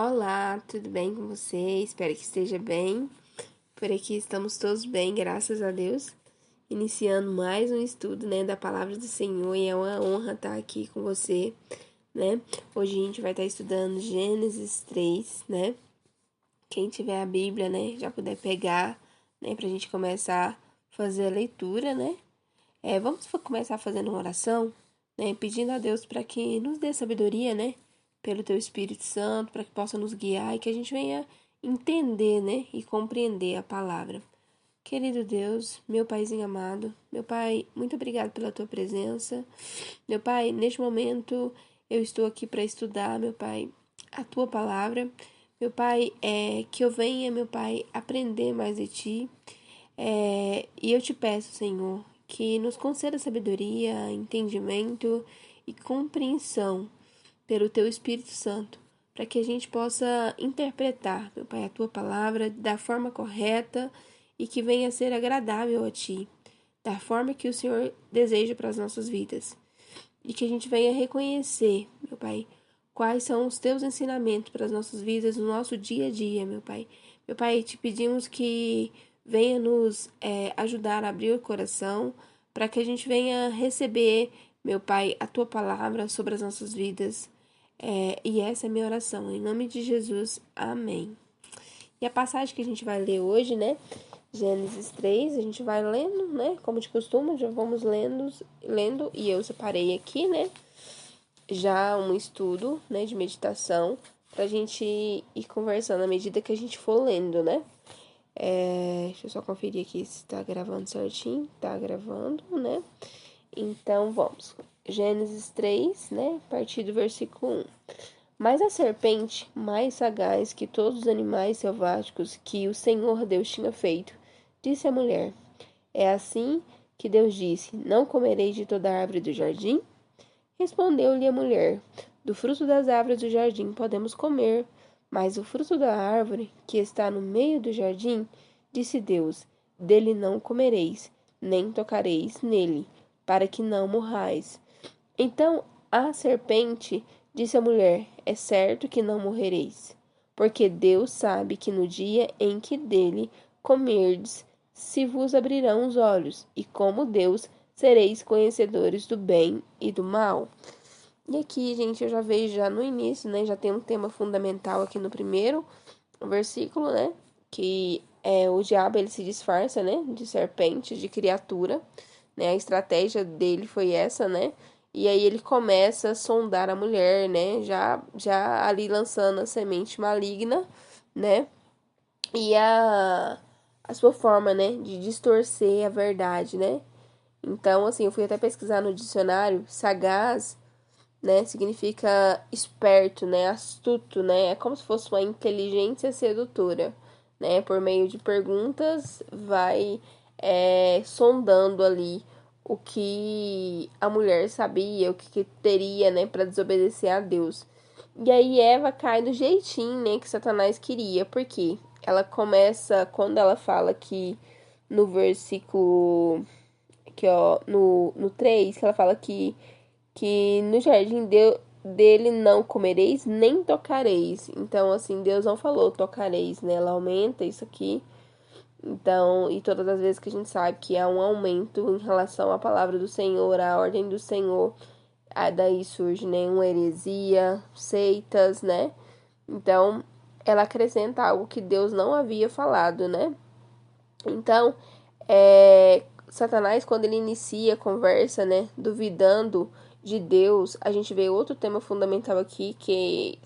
Olá, tudo bem com você? Espero que esteja bem. Por aqui estamos todos bem, graças a Deus. Iniciando mais um estudo, da palavra do Senhor e é uma honra estar aqui com você, né? Hoje a gente vai estar estudando Gênesis 3, né? Quem tiver a Bíblia, né, já puder pegar, né, pra gente começar a fazer a leitura, né? Vamos começar fazendo uma oração, né? Pedindo a Deus para que nos dê sabedoria, né? Pelo Teu Espírito Santo, para que possa nos guiar e que a gente venha entender, né? E compreender a palavra. Querido Deus, meu Paizinho amado, meu Pai, muito obrigado pela Tua presença. Meu Pai, neste momento eu estou aqui para estudar, meu Pai, a Tua palavra. Meu Pai, que eu venha, meu Pai, aprender mais de Ti. E eu te peço, Senhor, que nos conceda sabedoria, entendimento e compreensão pelo Teu Espírito Santo, para que a gente possa interpretar, meu Pai, a Tua palavra da forma correta e que venha a ser agradável a Ti, da forma que o Senhor deseja para as nossas vidas. E que a gente venha reconhecer, meu Pai, quais são os Teus ensinamentos para as nossas vidas no nosso dia a dia, meu Pai. Meu Pai, te pedimos que venha nos ajudar a abrir o coração para que a gente venha receber, meu Pai, a Tua palavra sobre as nossas vidas. E essa é a minha oração, em nome de Jesus, amém. E a passagem que a gente vai ler hoje, né? Gênesis 3, a gente vai lendo, né? Como de costume, já vamos lendo e eu separei aqui, né? Já um estudo, né, de meditação pra gente ir conversando à medida que a gente for lendo, né? Deixa eu só conferir aqui se tá gravando certinho. Tá gravando, né? Então, vamos. Gênesis 3, né? A partir do versículo 1. Mas a serpente, mais sagaz que todos os animais selváticos que o Senhor Deus tinha feito, disse à mulher: É assim que Deus disse: Não comereis de toda árvore do jardim? Respondeu-lhe a mulher: Do fruto das árvores do jardim podemos comer, mas o fruto da árvore que está no meio do jardim, disse Deus: Dele não comereis, nem tocareis nele, para que não morrais. Então a serpente disse à mulher: É certo que não morrereis, porque Deus sabe que no dia em que dele comerdes, se vos abrirão os olhos, e como Deus sereis conhecedores do bem e do mal. E aqui, gente, eu já vejo já no início, né? Já tem um tema fundamental aqui no primeiro versículo, né? Que é o diabo, ele se disfarça, né? De serpente, de criatura, né? A estratégia dele foi essa, né? E aí ele começa a sondar a mulher, né? Já ali lançando a semente maligna, né? E a sua forma, né? De distorcer a verdade, né? Então, assim, eu fui até pesquisar no dicionário, sagaz, né, significa esperto, né, astuto, né, é como se fosse uma inteligência sedutora, né, por meio de perguntas vai sondando ali o que a mulher sabia, o que teria, né, para desobedecer a Deus. E aí Eva cai do jeitinho, né, que Satanás queria, porque ela começa, quando ela fala que no versículo, que ó, no 3 que ela fala que no jardim dele não comereis nem tocareis. Então, assim, Deus não falou tocareis, né? Ela aumenta isso aqui. Então, e todas as vezes que a gente sabe que há um aumento em relação à palavra do Senhor, à ordem do Senhor, daí surge, né, uma heresia, seitas, né? Então, ela acrescenta algo que Deus não havia falado, né? Então, Satanás, quando ele inicia a conversa, né, duvidando de Deus, a gente vê outro tema fundamental aqui, que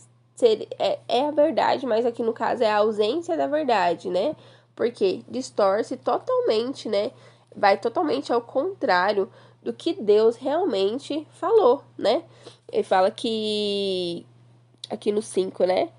é a verdade, mas aqui no caso é a ausência da verdade, né? Porque distorce totalmente, né? Vai totalmente ao contrário do que Deus realmente falou, né? Ele fala que, aqui no 5, né?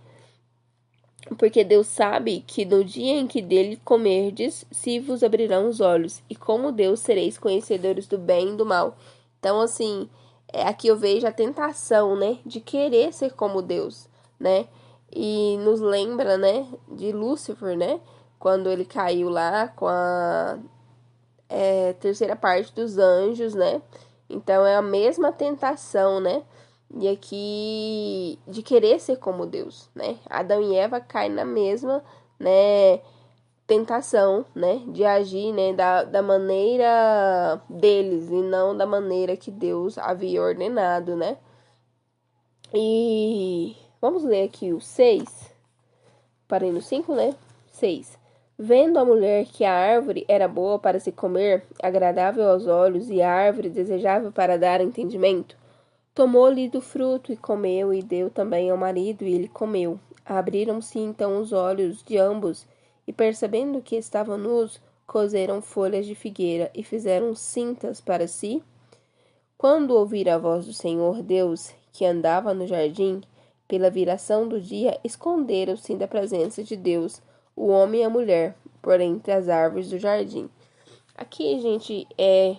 Porque Deus sabe que no dia em que dele comerdes, se vos abrirão os olhos, e como Deus sereis conhecedores do bem e do mal. Então, assim, aqui eu vejo a tentação, né, de querer ser como Deus, né? E nos lembra, né, de Lúcifer, né? Quando ele caiu lá com a terceira parte dos anjos, né? Então é a mesma tentação, né? E aqui de querer ser como Deus, né? Adão e Eva caem na mesma, né, tentação, né, de agir, né, da maneira deles e não da maneira que Deus havia ordenado, né? E vamos ler aqui o 6. Parei no 5, né? 6. Vendo a mulher que a árvore era boa para se comer, agradável aos olhos, e a árvore desejável para dar entendimento, tomou-lhe do fruto e comeu, e deu também ao marido, e ele comeu. Abriram-se então os olhos de ambos, e percebendo que estavam nus, coseram folhas de figueira, e fizeram cintas para si. Quando ouviram a voz do Senhor Deus, que andava no jardim, pela viração do dia, esconderam-se da presença de Deus, o homem e a mulher, por entre as árvores do jardim. Aqui, gente,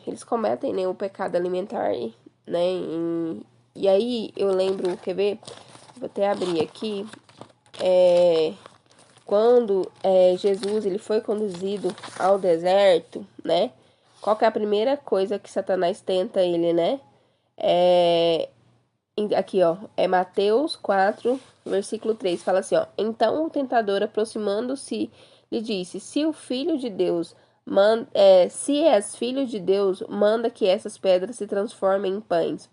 eles cometem, né, o pecado alimentar, né? E aí eu lembro, quer ver? Vou até abrir aqui. Quando Jesus ele foi conduzido ao deserto, né? Qual que é a primeira coisa que Satanás tenta ele, né? Aqui, ó, é Mateus 4, versículo 3, fala assim, ó. Então o tentador, aproximando-se, lhe disse, se és filho de Deus, manda que essas pedras se transformem em pães.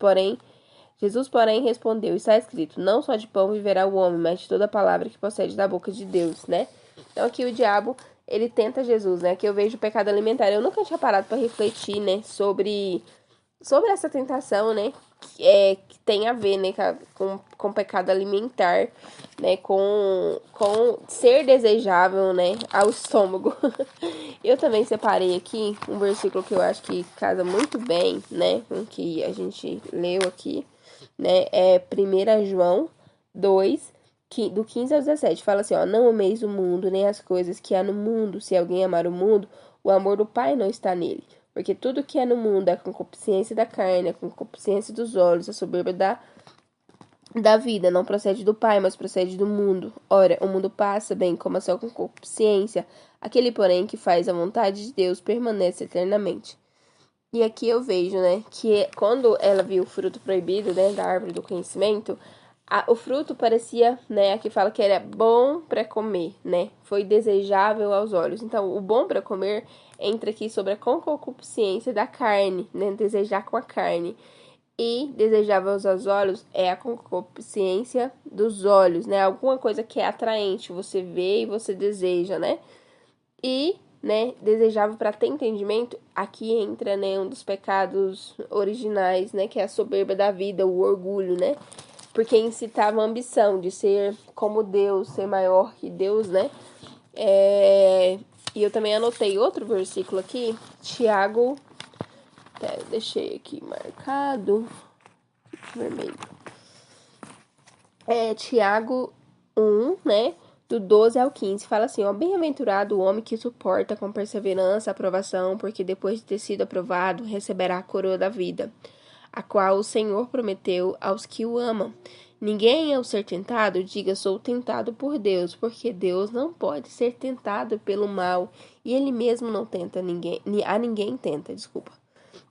Jesus, respondeu, está escrito, não só de pão viverá o homem, mas de toda palavra que procede da boca de Deus, né? Então aqui o diabo, ele tenta Jesus, né? Que eu vejo o pecado alimentar. Eu nunca tinha parado para refletir, né, sobre essa tentação, né, que tem a ver, né, com pecado alimentar, né, com ser desejável, né, ao estômago. Eu também separei aqui um versículo que eu acho que casa muito bem, né, com o que a gente leu aqui, né, é 1 João 2, do 15 ao 17, fala assim, ó, não ameis o mundo, nem as coisas que há no mundo, se alguém amar o mundo, o amor do Pai não está nele. Porque tudo que é no mundo é a concupiscência da carne, a concupiscência dos olhos, a soberba da vida, não procede do Pai, mas procede do mundo. Ora, o mundo passa, bem como a sua concupiscência, aquele, porém, que faz a vontade de Deus permanece eternamente. E aqui eu vejo, né, que quando ela viu o fruto proibido, né, da árvore do conhecimento, o fruto parecia, né, aqui fala que era bom para comer, né, foi desejável aos olhos. Então, o bom para comer entra aqui sobre a concupiscência da carne, né, desejar com a carne. E desejável aos olhos é a concupiscência dos olhos, né, alguma coisa que é atraente, você vê e você deseja, né, e, né, desejável para ter entendimento, aqui entra, né, um dos pecados originais, né, que é a soberba da vida, o orgulho, né, porque incitava a ambição de ser como Deus, ser maior que Deus, né? E eu também anotei outro versículo aqui, Tiago, deixei aqui marcado, vermelho. Tiago 1, né? Do 12 ao 15, fala assim, ó, bem-aventurado o homem que suporta com perseverança a aprovação, porque depois de ter sido aprovado, receberá a coroa da vida, a qual o Senhor prometeu aos que o amam. Ninguém, ao ser tentado, diga sou tentado por Deus, porque Deus não pode ser tentado pelo mal, e ele mesmo não tenta ninguém tenta, desculpa.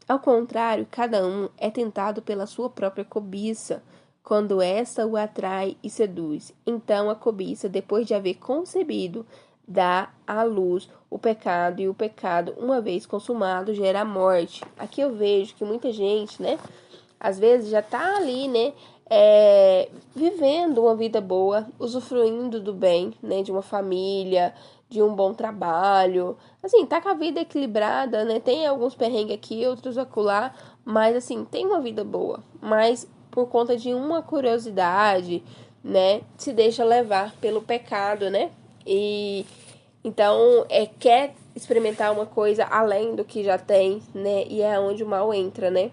Ao contrário, cada um é tentado pela sua própria cobiça, quando esta o atrai e seduz. Então a cobiça, depois de haver concebido, dá à luz o pecado, e o pecado, uma vez consumado, gera a morte. Aqui eu vejo que muita gente, né, às vezes já tá ali, né, vivendo uma vida boa, usufruindo do bem, né, de uma família, de um bom trabalho, assim, tá com a vida equilibrada, né, tem alguns perrengues aqui, outros acolá, mas assim, tem uma vida boa, mas por conta de uma curiosidade, né, se deixa levar pelo pecado, né, e então quer experimentar uma coisa além do que já tem, né, e é onde o mal entra, né.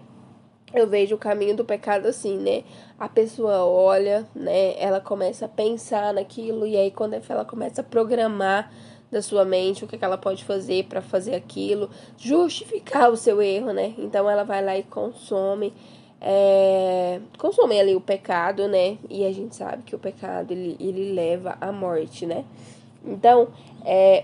Eu vejo o caminho do pecado assim, né? A pessoa olha, né? Ela começa a pensar naquilo e aí quando ela começa a programar da sua mente o que ela pode fazer para fazer aquilo, justificar o seu erro, né? Então ela vai lá e consome ali o pecado, né? E a gente sabe que o pecado ele leva à morte, né? Então,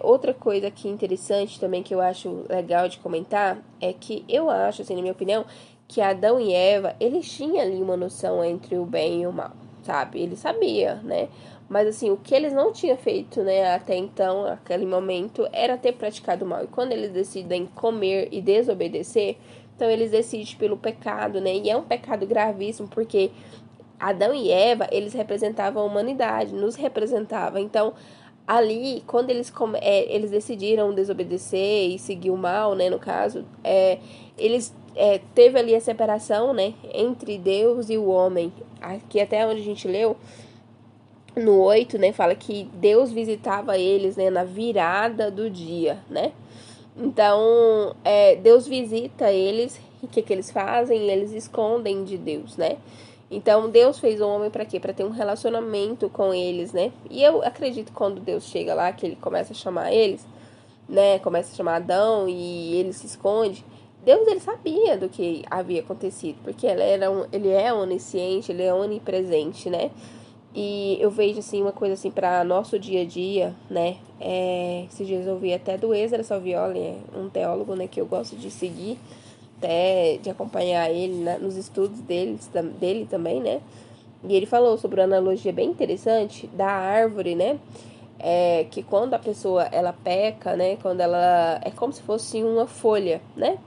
outra coisa aqui interessante também que eu acho legal de comentar é que eu acho, assim, na minha opinião, que Adão e Eva, eles tinham ali uma noção entre o bem e o mal, sabe? Ele sabia, né? Mas assim, o que eles não tinham feito, né, até então, aquele momento, era ter praticado o mal. E quando eles decidem comer e desobedecer, então eles decidem pelo pecado, né? E é um pecado gravíssimo, porque Adão e Eva, eles representavam a humanidade, nos representavam. Então, ali, quando eles decidiram desobedecer e seguir o mal, né, no caso, eles teve ali a separação, né, entre Deus e o homem. Aqui até onde a gente leu, no 8, né, fala que Deus visitava eles, né, na virada do dia, né? Então, Deus visita eles, e o que eles fazem? Eles escondem de Deus, né? Então, Deus fez o homem para quê? Para ter um relacionamento com eles, né? E eu acredito que quando Deus chega lá, que ele começa a chamar eles, né? Começa a chamar Adão e ele se esconde. Deus, ele sabia do que havia acontecido, porque ele é onisciente, ele é onipresente, né? E eu vejo, assim, uma coisa, assim, para nosso dia a dia, né? Esses dias eu ouvi até do Ezra Salvioli, um teólogo, né, que eu gosto de seguir, até de acompanhar ele, né, nos estudos dele também, né? E ele falou sobre uma analogia bem interessante da árvore, né? Que quando a pessoa, ela peca, né? Quando ela... É como se fosse uma folha, né?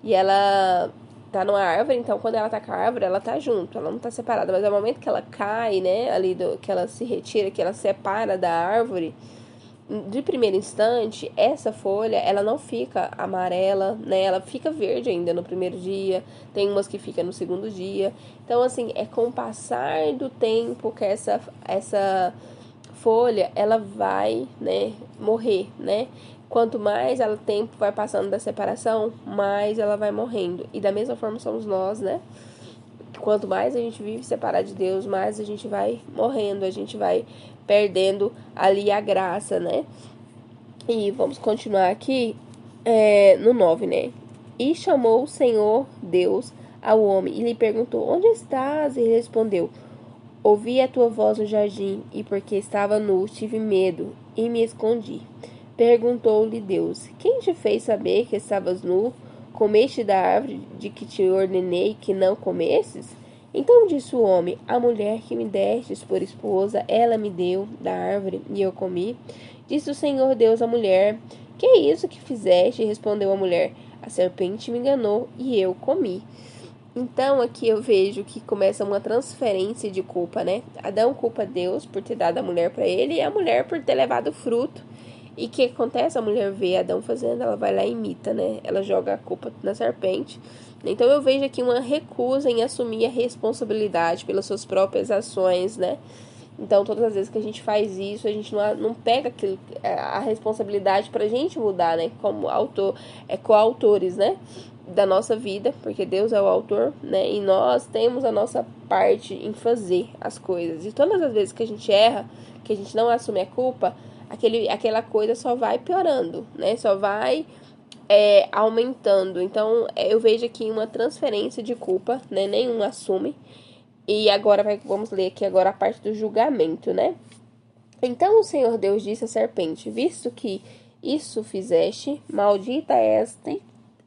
E ela tá numa árvore, então quando ela tá com a árvore, ela tá junto, ela não tá separada. Mas é o momento que ela cai, né? Que ela se retira, que ela separa da árvore, de primeiro instante, essa folha, ela não fica amarela, né? Ela fica verde ainda no primeiro dia, tem umas que fica no segundo dia. Então, assim, é com o passar do tempo que essa folha, ela vai, né, morrer, né? Quanto mais ela tempo vai passando da separação, mais ela vai morrendo. E da mesma forma somos nós, né? Quanto mais a gente vive separado de Deus, mais a gente vai morrendo, a gente vai perdendo ali a graça, né? E vamos continuar aqui no 9, né? E chamou o Senhor Deus ao homem e lhe perguntou: Onde estás? E ele respondeu: Ouvi a tua voz no jardim, e porque estava nu, tive medo e me escondi. Perguntou-lhe Deus: Quem te fez saber que estavas nu? Comeste da árvore de que te ordenei que não comesses? Então disse o homem: A mulher que me destes por esposa, ela me deu da árvore e eu comi. Disse o Senhor Deus à mulher: Que é isso que fizeste? Respondeu a mulher: A serpente me enganou e eu comi. Então aqui eu vejo que começa uma transferência de culpa, né? Adão culpa Deus por ter dado a mulher para ele e a mulher por ter levado o fruto. E o que acontece? A mulher vê Adão fazendo, ela vai lá e imita, né? Ela joga a culpa na serpente. Então eu vejo aqui uma recusa em assumir a responsabilidade pelas suas próprias ações, né? Então todas as vezes que a gente faz isso, a gente não pega a responsabilidade pra gente mudar, né? Como autor, coautores, né? Da nossa vida, porque Deus é o autor, né? E nós temos a nossa parte em fazer as coisas. E todas as vezes que a gente erra, que a gente não assume a culpa, aquela coisa só vai piorando, né? Só vai aumentando. Então, eu vejo aqui uma transferência de culpa, né? Nenhum assume. E agora vamos ler aqui agora a parte do julgamento, né? Então o Senhor Deus disse à serpente: Visto que isso fizeste, maldita esta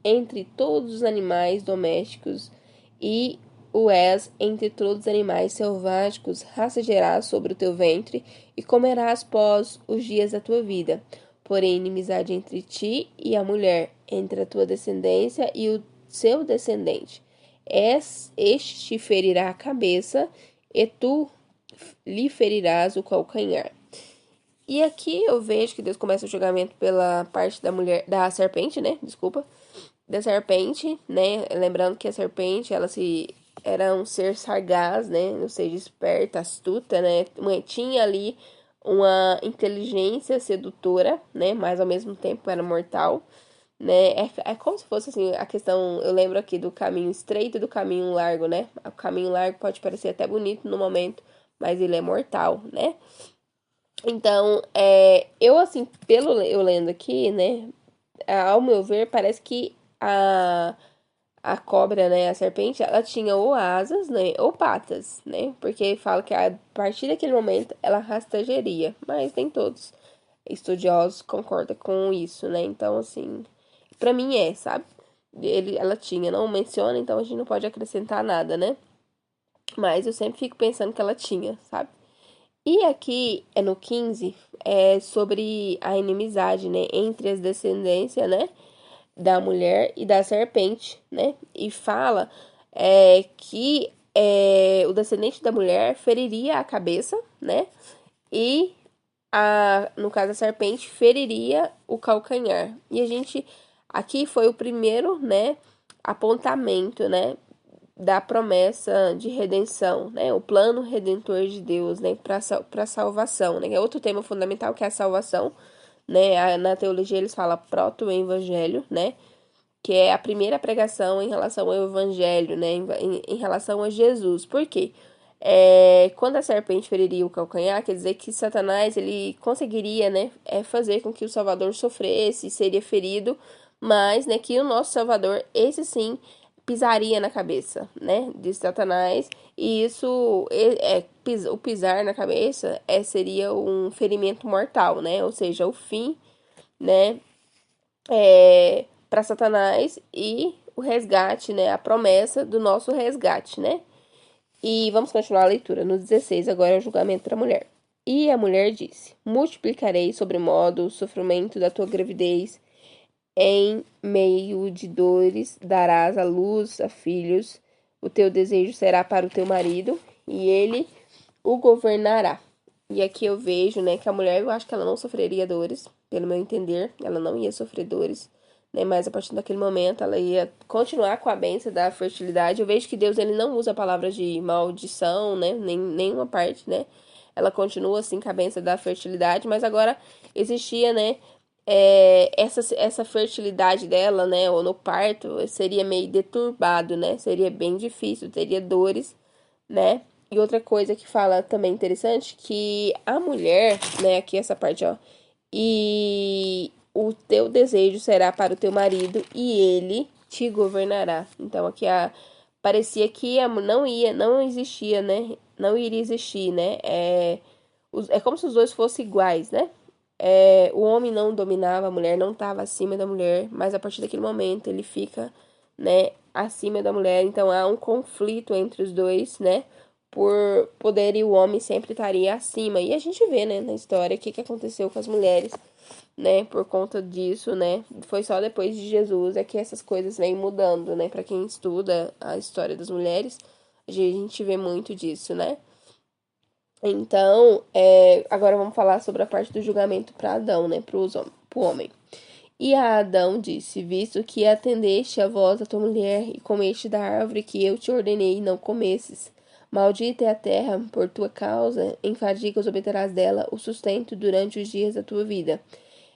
entre todos os animais domésticos e o és entre todos os animais selváticos, rastejarás sobre o teu ventre e comerás pós os dias da tua vida. Porém, inimizade entre ti e a mulher, entre a tua descendência e o seu descendente. Este te ferirá a cabeça e tu lhe ferirás o calcanhar. E aqui eu vejo que Deus começa o julgamento pela parte da mulher, da serpente, né? Desculpa. Da serpente, né? Lembrando que a serpente, era um ser sagaz, né? Ou seja, esperta, astuta, né? Tinha ali uma inteligência sedutora, né? Mas ao mesmo tempo era mortal, né? É como se fosse assim, a questão, eu lembro aqui do caminho estreito e do caminho largo, né? O caminho largo pode parecer até bonito no momento, mas ele é mortal, né? Então, eu assim, eu lendo aqui, né, ao meu ver, parece que a cobra, né, a serpente, ela tinha ou asas, né, ou patas, né, porque fala que a partir daquele momento ela rastejaria, mas nem todos estudiosos concordam com isso, né, então, assim, pra mim sabe? ela tinha, não menciona, então a gente não pode acrescentar nada, né? Mas eu sempre fico pensando que ela tinha, sabe? E aqui é no 15, é sobre a inimizade, né, entre as descendências, né, da mulher e da serpente, né? E fala que o descendente da mulher feriria a cabeça, né? E no caso a serpente feriria o calcanhar. E a gente aqui foi o primeiro, né, apontamento, né, da promessa de redenção, né? O plano redentor de Deus, né, para salvação, né? É outro tema fundamental que é a salvação, né? Na teologia eles falam proto-evangelho, né? Que é a primeira pregação em relação ao evangelho, né? Em relação a Jesus. Por quê? Quando a serpente feriria o calcanhar, quer dizer que Satanás ele conseguiria, né, fazer com que o Salvador sofresse, seria ferido, mas, né, que o nosso Salvador, esse sim, pisaria na cabeça, né, de Satanás, e isso o pisar na cabeça seria um ferimento mortal, né, ou seja, o fim, né, para Satanás e o resgate, né, a promessa do nosso resgate, né. E vamos continuar a leitura. No 16, agora é o julgamento para a mulher. E a mulher disse: Multiplicarei sobremodo o sofrimento da tua gravidez. Em meio de dores darás à luz a filhos. O teu desejo será para o teu marido, e ele o governará. E aqui eu vejo, né, que a mulher, eu acho que ela não sofreria dores, pelo meu entender, ela não ia sofrer dores, né, mas a partir daquele momento ela ia continuar com a bênção da fertilidade. Eu vejo que Deus, ele não usa palavras de maldição, né, nenhuma parte, né, ela continua assim com a bênção da fertilidade, mas agora existia, né, essa fertilidade dela, né, ou no parto, seria meio deturbado, né, seria bem difícil, teria dores, né. E outra coisa que fala também interessante, que a mulher, né, aqui essa parte, ó, e o teu desejo será para o teu marido e ele te governará. Então aqui parecia que não existia, né, não iria existir, né, é como se os dois fossem iguais, né. O homem não dominava a mulher, não estava acima da mulher, mas a partir daquele momento ele fica, né, acima da mulher. Então há um conflito entre os dois, né, por poder, e o homem sempre estaria acima. E a gente vê, né, na história o que aconteceu com as mulheres, né, por conta disso, né. Foi só depois de Jesus que essas coisas vêm mudando, né. Para quem estuda a história das mulheres, a gente vê muito disso, né. Então, agora vamos falar sobre a parte do julgamento para Adão, né, para o homem. E a Adão disse: Visto que atendeste a voz da tua mulher e comeste da árvore que eu te ordenei, não comesses. Maldita é a terra por tua causa, em fadigas obterás dela o sustento durante os dias da tua vida.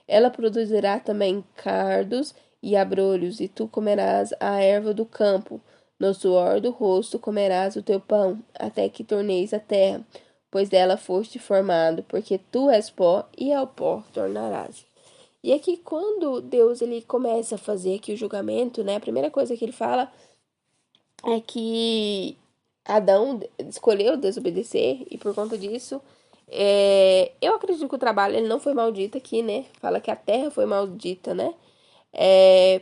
Ela produzirá também cardos e abrolhos, e tu comerás a erva do campo. No suor do rosto comerás o teu pão, até que torneis a terra, pois dela foste formado, porque tu és pó, e ao pó tornarás. E aqui, quando Deus ele começa a fazer aqui o julgamento, né, a primeira coisa que ele fala é que Adão escolheu desobedecer, e por conta disso, eu acredito que o trabalho ele não foi maldito aqui, né? Fala que a terra foi maldita, né?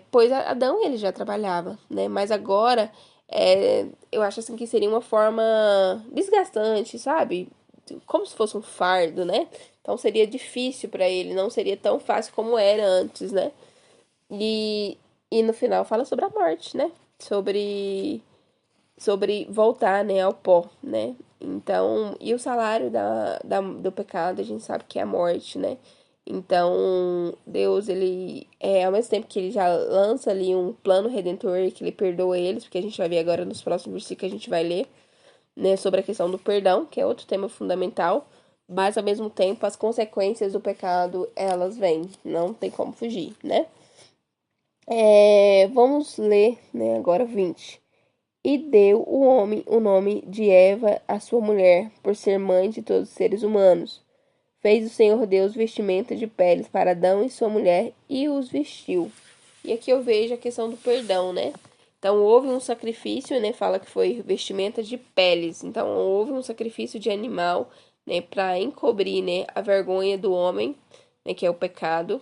Pois Adão ele já trabalhava, né? Mas agora eu acho assim que seria uma forma desgastante, sabe? Como se fosse um fardo, né? Então seria difícil para ele, não seria tão fácil como era antes, né? E, e no final fala sobre a morte, né? Sobre voltar, né, ao pó, né? Então, e o salário do pecado, a gente sabe que é a morte, né? Então, Deus, ele, ao mesmo tempo que ele já lança ali um plano redentor, que ele perdoa eles, porque a gente vai ver agora nos próximos versículos que a gente vai ler, né, sobre a questão do perdão, que é outro tema fundamental, mas ao mesmo tempo as consequências do pecado, elas vêm, não tem como fugir, né? Vamos ler, né, agora 20. E deu o homem o nome de Eva, a sua mulher, por ser mãe de todos os seres humanos. Fez o Senhor Deus vestimenta de peles para Adão e sua mulher e os vestiu. E aqui eu vejo a questão do perdão, né? Então houve um sacrifício, né? Fala que foi vestimenta de peles. Então houve um sacrifício de animal, né? Para encobrir, né? A vergonha do homem, né? Que é o pecado.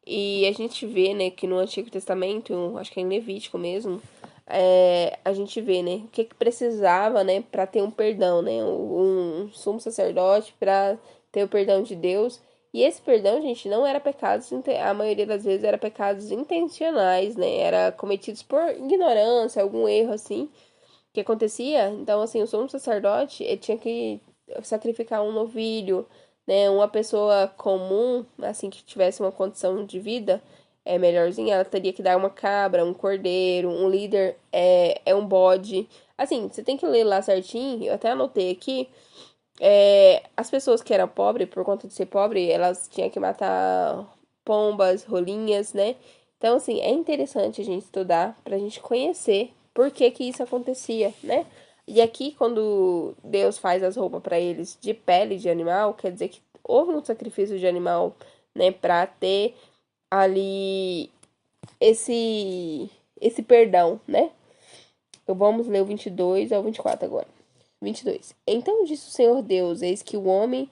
E a gente vê, né, que no Antigo Testamento, acho que é em Levítico mesmo, a gente vê, né, o que que precisava, né, para ter um perdão, né, um sumo sacerdote para ter o perdão de Deus. E esse perdão, gente, não era pecados, a maioria das vezes era pecados intencionais, né, era cometidos por ignorância, algum erro assim que acontecia. Então, assim, o sumo sacerdote, ele tinha que sacrificar um novilho, né? Uma pessoa comum, assim, que tivesse uma condição de vida melhorzinha, ela teria que dar uma cabra, um cordeiro, um líder é um bode. Assim, você tem que ler lá certinho, eu até anotei aqui. As pessoas que eram pobres, por conta de ser pobre, elas tinham que matar pombas, rolinhas, né? Então, assim, é interessante a gente estudar pra gente conhecer por que que isso acontecia, né? E aqui, quando Deus faz as roupas pra eles de pele de animal, quer dizer que houve um sacrifício de animal, né, pra ter ali esse perdão, né? Então, vamos ler o 22 ao 24 agora. 22. Então disse o Senhor Deus: Eis que o homem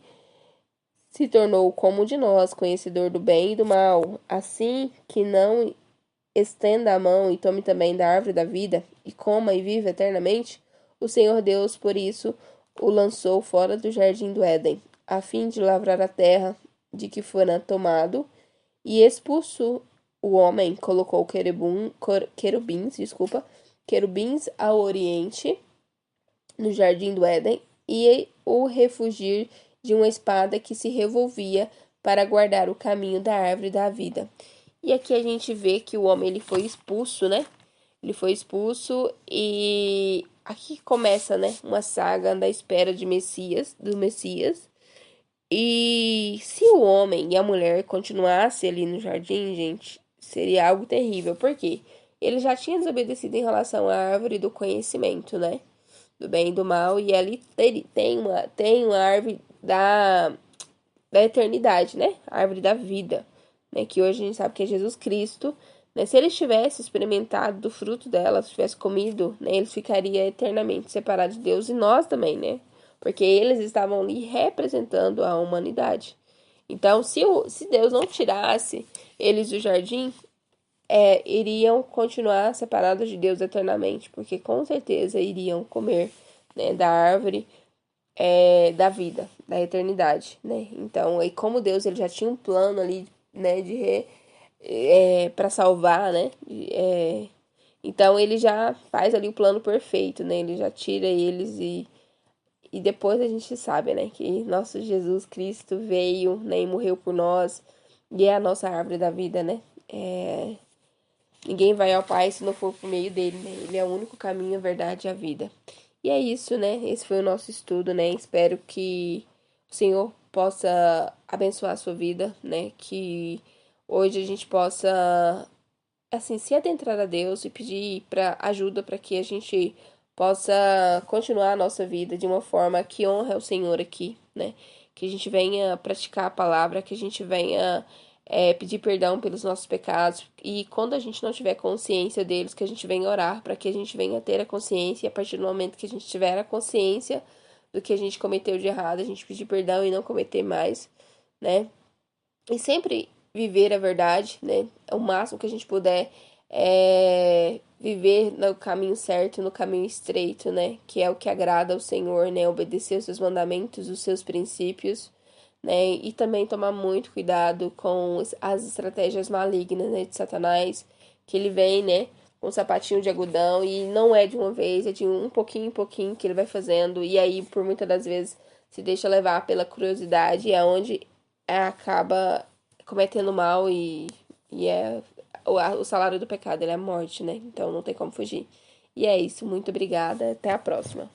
se tornou como um de nós, conhecedor do bem e do mal, assim que não estenda a mão e tome também da árvore da vida, e coma e viva eternamente. O Senhor Deus, por isso, o lançou fora do jardim do Éden, a fim de lavrar a terra de que fora tomado, e expulso o homem, colocou querubins ao oriente no jardim do Éden e o refugir de uma espada que se revolvia para guardar o caminho da árvore da vida. E aqui a gente vê que o homem ele foi expulso, né? Ele foi expulso e aqui começa, né, uma saga da espera de Messias, do Messias. E se o homem e a mulher continuassem ali no jardim, gente, seria algo terrível, porque ele já tinha desobedecido em relação à árvore do conhecimento, né? Do bem e do mal, e ali tem uma árvore da eternidade, né? A árvore da vida, né? Que hoje a gente sabe que é Jesus Cristo, né? Se eles tivessem experimentado do fruto dela, se tivessem comido, né? Eles ficariam eternamente separados de Deus e nós também, né? Porque eles estavam ali representando a humanidade. Então, se Deus não tirasse eles do jardim, iriam continuar separados de Deus eternamente, porque com certeza iriam comer, né, da árvore da vida, da eternidade, né? Então, e como Deus ele já tinha um plano ali, né, para salvar, né? Então ele já faz ali o plano perfeito, né? Ele já tira eles e depois a gente sabe, né, que nosso Jesus Cristo veio, né, e morreu por nós e é a nossa árvore da vida, né? Ninguém vai ao Pai se não for por meio dele, né? Ele é o único caminho, a verdade e a vida. E é isso, né? Esse foi o nosso estudo, né? Espero que o Senhor possa abençoar a sua vida, né? Que hoje a gente possa, assim, se adentrar a Deus e pedir para ajuda para que a gente possa continuar a nossa vida de uma forma que honra o Senhor aqui, né? Que a gente venha praticar a palavra, que a gente venha pedir perdão pelos nossos pecados e quando a gente não tiver consciência deles, que a gente venha orar para que a gente venha ter a consciência e a partir do momento que a gente tiver a consciência do que a gente cometeu de errado, a gente pedir perdão e não cometer mais, né? E sempre viver a verdade, né? O máximo que a gente puder viver no caminho certo, no caminho estreito, né? Que é o que agrada ao Senhor, né? Obedecer os seus mandamentos, os seus princípios, né? E também tomar muito cuidado com as estratégias malignas, né? De Satanás, que ele vem, né? Com um sapatinho de algodão e não é de uma vez, é de um pouquinho em pouquinho que ele vai fazendo. E aí, por muitas das vezes, se deixa levar pela curiosidade, é onde acaba cometendo mal e o salário do pecado, ele é a morte, né? Então não tem como fugir. E é isso, muito obrigada, até a próxima.